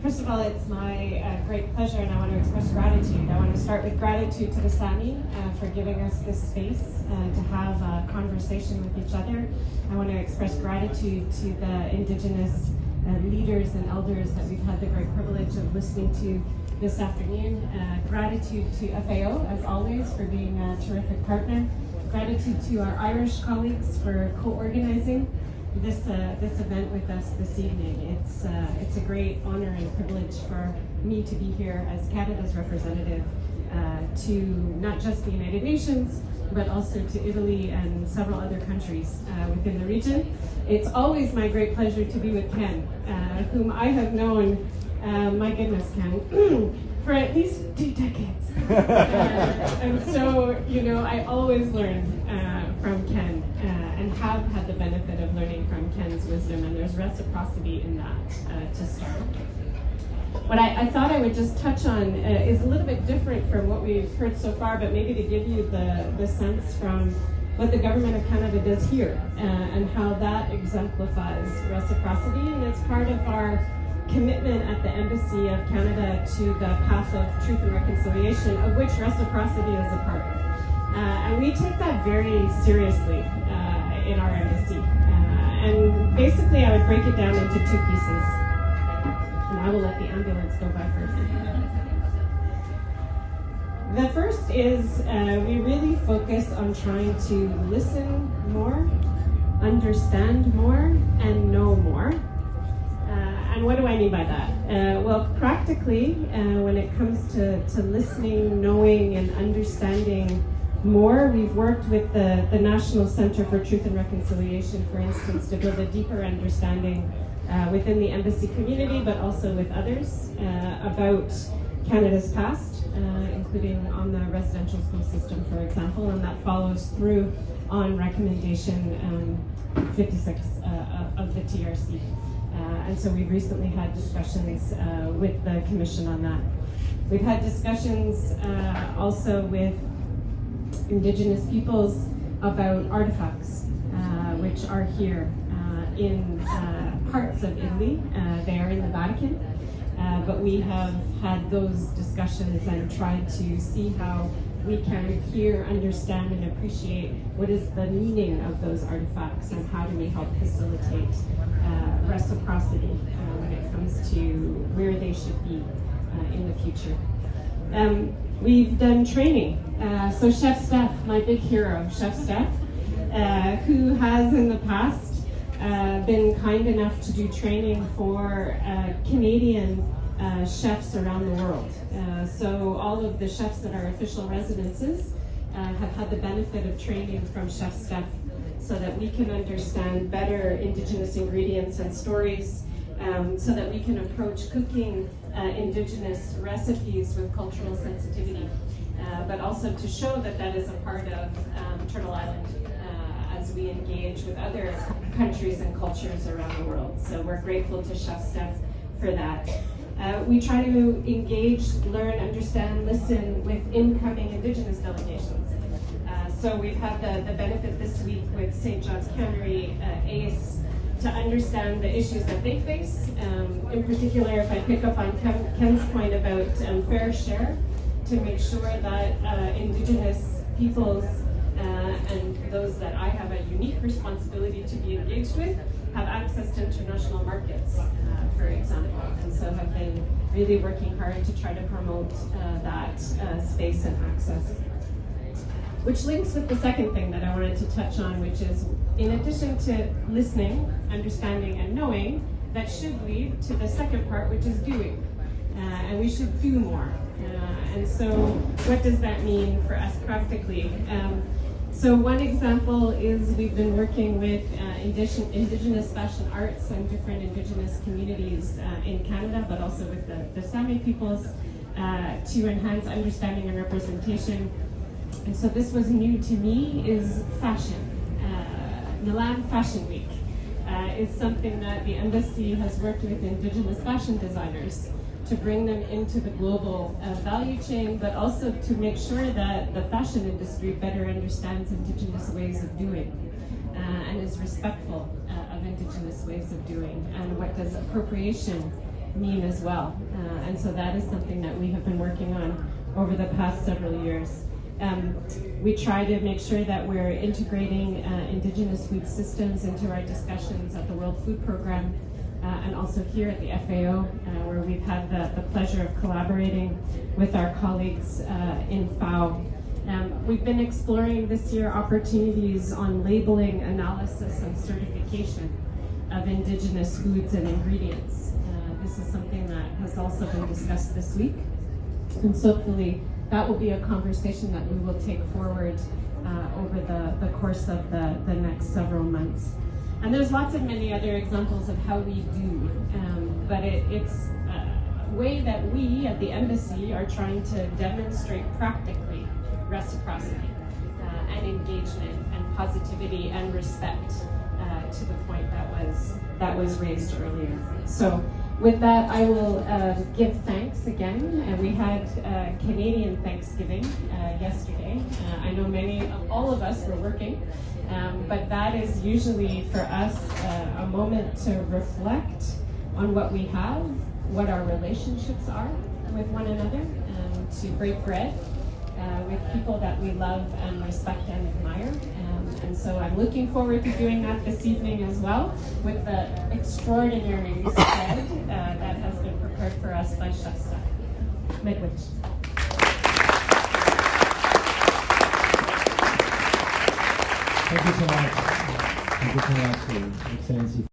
First of all, it's my great pleasure, and I want to express gratitude. I want to start with gratitude to the Sami for giving us this space to have a conversation with each other. I want to express gratitude to the Indigenous leaders and elders that we've had the great privilege of listening to this afternoon. Gratitude to FAO, as always, for being a terrific partner. Gratitude to our Irish colleagues for co-organizing this event with us this evening. It's a great honor and privilege for me to be here as Canada's representative to not just the United Nations, but also to Italy and several other countries within the region. It's always my great pleasure to be with Ken, whom I have known, my goodness, Ken, for at least 2 decades. And so, you know, I always learn from Ken and have had the benefit of learning from Ken's wisdom, and there's reciprocity in that to start. What I thought I would just touch on is a little bit different from what we've heard so far, but maybe to give you the sense from what the Government of Canada does here and how that exemplifies reciprocity. And it's part of our commitment at the Embassy of Canada to the path of truth and reconciliation, of which reciprocity is a part. And we take that very seriously in our embassy. And basically I would break it down into 2 pieces. And I will let the ambulance go by first. The first is we really focus on trying to listen more, understand more, and know more. And what do I mean by that? Well, practically, when it comes to listening, knowing, and understanding more, we've worked with the National Centre for Truth and Reconciliation, for instance, to build a deeper understanding within the embassy community, but also with others, about Canada's past, including on the residential school system, for example, and that follows through on recommendation 56 of the TRC. And so we've recently had discussions with the Commission on that. We've had discussions also with Indigenous peoples about artifacts, which are here in parts of Italy. They are in the Vatican, but we have had those discussions and tried to see how we can hear, understand, and appreciate what is the meaning of those artifacts and how do we help facilitate reciprocity when it comes to where they should be in the future. We've done training. So Chef Steph, my big hero, Chef Steph, who has in the past been kind enough to do training for Canadian chefs around the world. So all of the chefs at our official residences have had the benefit of training from Chef Steph so that we can understand better Indigenous ingredients and stories, so that we can approach cooking Indigenous recipes with cultural sensitivity, but also to show that that is a part of Turtle Island as we engage with other countries and cultures around the world. So we're grateful to Chef Steph for that. We try to engage, learn, understand, listen with incoming Indigenous delegations. So we've had the benefit this week with St. John's Cannery, ACE, to understand the issues that they face. In particular, if I pick up on Ken's point about fair share, to make sure that Indigenous peoples and those that I have a unique responsibility to be engaged with have access to international markets, for example, and so have been really working hard to try to promote that space and access. Which links with the second thing that I wanted to touch on, which is in addition to listening, understanding, and knowing, that should lead to the second part, which is doing. And we should do more. And so what does that mean for us practically? So one example is we've been working with Indigenous fashion arts and different Indigenous communities in Canada, but also with the Sami peoples to enhance understanding and representation. And so this was new to me, is fashion. Milan Fashion Week is something that the embassy has worked with Indigenous fashion designers to bring them into the global value chain, but also to make sure that the fashion industry better understands Indigenous ways of doing and is respectful of Indigenous ways of doing. And what does appropriation mean as well. And so that is something that we have been working on over the past several years. We try to make sure that we're integrating Indigenous food systems into our discussions at the World Food Programme and also here at the FAO, where we've had the pleasure of collaborating with our colleagues in FAO. We've been exploring this year opportunities on labeling, analysis, and certification of Indigenous foods and ingredients. This is something that has also been discussed this week. And so hopefully that will be a conversation that we will take forward over the course of the next several months. And there's lots of many other examples of how we do, but it's a way that we at the embassy are trying to demonstrate practically reciprocity and engagement and positivity and respect to the point that was raised earlier. So with that, I will give thanks again. We had Canadian Thanksgiving yesterday. I know all of us were working, but that is usually for us a moment to reflect on what we have, what our relationships are with one another, to break bread with people that we love and respect and admire. And so I'm looking forward to doing that this evening as well with the extraordinary spread that has been prepared for us by Chef Steph. Miigwech. Thank you so much. Thank you so much, Excellency.